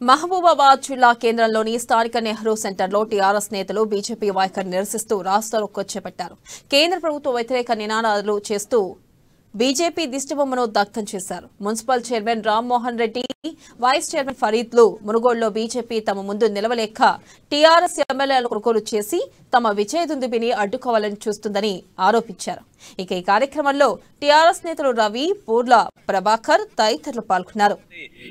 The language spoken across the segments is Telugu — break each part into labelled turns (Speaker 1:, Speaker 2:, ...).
Speaker 1: మహబూబాబాద్ జిల్లా కేంద్రంలోని స్థానిక నెహ్రూ సెంటర్లో టీఆర్ఎస్ నేతలు బీజేపీ వైఖరిని నిరసిస్తూ రాస్తారోకో చేపట్టారు. కేంద్ర ప్రభుత్వ వ్యతిరేక నినాదాలు చేస్తూ బీజేపీ దిష్టిబొమ్మను దగ్ధం చేశారు. Municipal chairman Rammohan Reddy, vice chairman ఫరీద్లు మునుగోడులో బీజేపీ తమ ముందు నిలవలేక టీఆర్ఎస్ ఎమ్మెల్యేలను కొనుగోలు చేసి తమ విజయదుందుబిని అడ్డుకోవాలని చూస్తుందని ఆరోపించారు. ఇక ఈ కార్యక్రమంలో టీఆర్ఎస్ నేతలు రవి, పూర్ల ప్రభాకర్ తదితరులు పాల్గొన్నారు.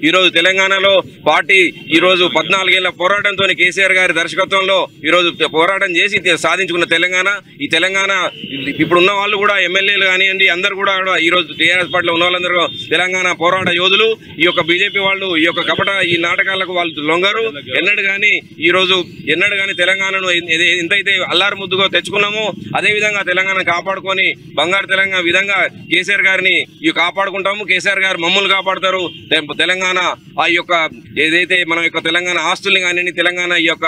Speaker 2: ఈ రోజు తెలంగాణలో పార్టీ ఈ రోజు 14 ఏళ్ల పోరాటంతో కేసీఆర్ గారి దర్శకత్వంలో ఈ రోజు పోరాటం చేసి సాధించుకున్న తెలంగాణ. ఈ తెలంగాణ ఇప్పుడున్న వాళ్ళు కూడా ఎమ్మెల్యేలు కానివ్వండి, అందరూ కూడా ఈ రోజు టీఆర్ఎస్ పార్టీలో ఉన్న వాళ్ళందరూ తెలంగాణ పోరాట యోధులు. ఈ యొక్క బీజేపీ వాళ్ళు ఈ యొక్క కపట ఈ నాటకాలకు వాళ్ళు లొంగరు. ఎన్నడు గాని తెలంగాణను ఎంతైతే అల్లారు ముద్దుగా తెచ్చుకున్నామో అదే విధంగా తెలంగాణ కాపాడుకొని బంగారు తెలంగాణ విధంగా కేసీఆర్ గారిని కాపాడుకుంటాము. కేసీఆర్ గారు మమ్మల్ని కాపాడతారు. తెలంగాణ ఆ యొక్క ఏదైతే మన యొక్క తెలంగాణ ఆస్తుల్ని కానివ్వండి, తెలంగాణ ఈ యొక్క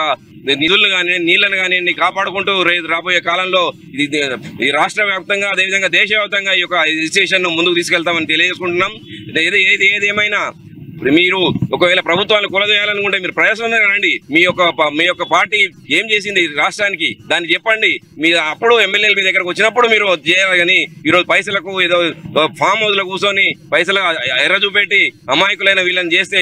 Speaker 2: నిధులను కానివ్వండి, నీళ్లను కానివ్వండి కాపాడుకుంటూ రాబోయే కాలంలో ఈ రాష్ట్ర వ్యాప్తంగా అదేవిధంగా దేశవ్యాప్తంగా ఈ యొక్క రిజిస్ట్రేషన్ ముందుకు తీసుకెళ్తామని తెలియజేసుకుంటున్నాం. ఏదేమైనా మీరు ఒకవేళ ప్రభుత్వాన్ని కొలదేయాలనుకుంటే మీరు ప్రజాస్వామ్యం రండి. మీ యొక్క పార్టీ ఏం చేసింది రాష్ట్రానికి దాన్ని చెప్పండి. మీరు అప్పుడు ఎమ్మెల్యేలు మీ దగ్గరకు వచ్చినప్పుడు మీరు చేయాలి. కానీ ఈరోజు పైసలకు ఏదో ఫామ్ హౌస్ లో కూర్చొని పైసలు ఎర్ర చూపెట్టి అమాయకులైన వీళ్ళని చేస్తే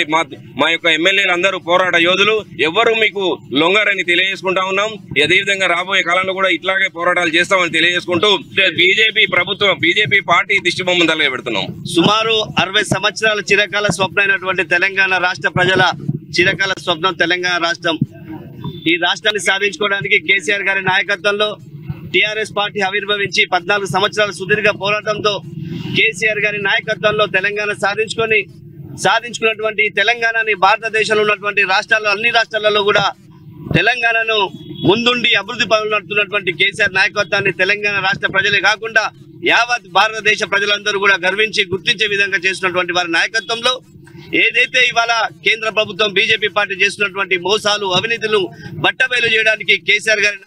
Speaker 2: మా యొక్క ఎమ్మెల్యేలు అందరూ పోరాట యోధులు, ఎవ్వరు మీకు లొంగరని తెలియజేసుకుంటా ఉన్నాం. అదేవిధంగా రాబోయే కాలంలో కూడా ఇట్లాగే పోరాటాలు చేస్తామని తెలియజేసుకుంటూ బీజేపీ పార్టీ దిష్టిబొమ్మను తలపెడుతున్నాం.
Speaker 3: సుమారు 60 సంవత్సరాల చిరకాల స్వప్నైన తెలంగాణ రాష్ట్ర ప్రజల చిరకాల స్వప్నం తెలంగాణ రాష్ట్రం. ఈ రాష్ట్రాన్ని సాధించుకోవడానికి కేసీఆర్ గారి నాయకత్వంలో టీఆర్ఎస్ పార్టీ ఆవిర్భవించి 14 సంవత్సరాల సుదీర్ఘ పోరాటంతో కేసీఆర్ గారి నాయకత్వంలో తెలంగాణ సాధించుకున్నటువంటి తెలంగాణని భారతదేశంలో ఉన్నటువంటి రాష్ట్రాల్లో అన్ని రాష్ట్రాలలో కూడా తెలంగాణను ముందుండి అభివృద్ధి పనులు నడుపుతున్నటువంటి కేసీఆర్ నాయకత్వాన్ని తెలంగాణ రాష్ట్ర ప్రజలే కాకుండా యావత్ భారతదేశ ప్రజలందరూ కూడా గర్వించి గుర్తించే విధంగా చేసినటువంటి వారి నాయకత్వంలో ఏదైతే ఇవాళ కేంద్ర ప్రభుత్వం బీజేపీ పార్టీ చేస్తున్నటువంటి మోసాలు, అవినీతులు బట్టబయలు చేయడానికి కేసీఆర్ గారి